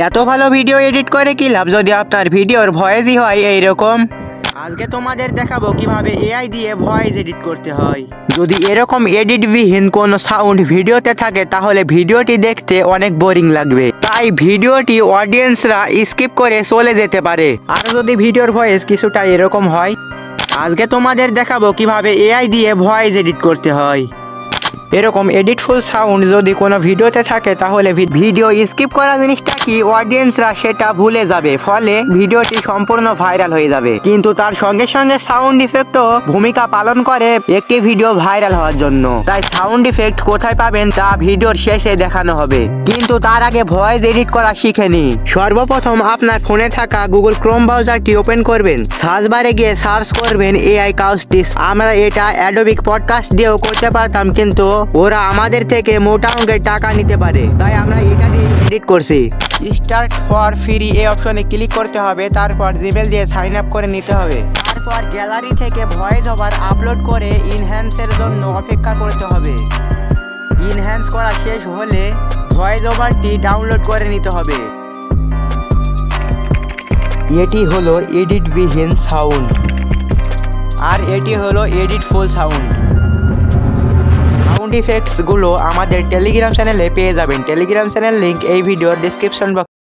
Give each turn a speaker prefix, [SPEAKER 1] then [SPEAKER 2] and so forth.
[SPEAKER 1] এত ভালো video edit করে কি লাভ যদি আপনার ভিডিওর ভয়েসই হয় এইরকম। আজকে তোমাদের দেখাবো কিভাবে এআই দিয়ে ভয়েস এডিট করতে হয়। যদি এরকম এডিট বিহীন কোনো সাউন্ড ভিডিওতে থাকে তাহলে ভিডিওটি দেখতে অনেক বোরিং লাগবে, তাই ভিডিওটি অডিয়েন্সরা স্কিপ করে চলে যেতে পারে। আর যদি ভিডিওর ভয়েস কিছুটা এরকম হয়, আজকে তোমাদের দেখাবো কিভাবে এআই দিয়ে ভয়েস এডিট করতে হয়। এরকম এডিটফুল সাউন্ড যদি কোনো ভিডিওতে থাকে তাহলে ভিডিও স্কিপ করা জিনিসটা কি অডিয়েন্সরা সেটা ভুলে যাবে, ফলে ভিডিওটি সম্পূর্ণ ভাইরাল হয়ে যাবে। কিন্তু তার সঙ্গে সঙ্গে সাউন্ড ইফেক্টও ভূমিকা পালন করে একটি ভিডিও ভাইরাল হওয়ার জন্য। তাই সাউন্ড ইফেক্ট কোথায় পাবেন তা ভিডিওর শেষে দেখানো হবে। কিন্তু তার আগে ভয়েস এডিট করা শিখে নি। সর্বপ্রথম আপনার ফোনে থাকা গুগল ক্রোম ব্রাউজারটি ওপেন করবেন, সার্চ বারে গিয়ে সার্চ করবেন এআই কাউস্টিস। আমরা এটা অ্যাডোবি পডকাস্ট দিয়েও করতে পারতাম, কিন্তু ওরা আমাদের থেকে মোটা অঙ্কের টাকা নিতে পারে, তাই আমরা এটা দিয়ে এডিট করছি। স্টার্ট ফর ফ্রি এই অপশনে ক্লিক করতে হবে, তারপর জিমেল দিয়ে সাইন আপ করে নিতে হবে। তারপর গ্যালারি থেকে ভয়েস ওভার আপলোড করে ইনহ্যান্সের জন্য অপেক্ষা করতে হবে। ইনহ্যান্স করা শেষ হলে ভয়েস ওভারটি ডাউনলোড করে নিতে হবে। এটি হলো এডিট বিহীন সাউন্ড, আর এটি হলো edit full sound. Sound effects গুলো আমাদের টেলিগ্রাম চ্যানেলে পেয়ে যাবেন। টেলিগ্রাম চ্যানেল লিংক এই ভিডিওর ডেসক্রিপশন বক্স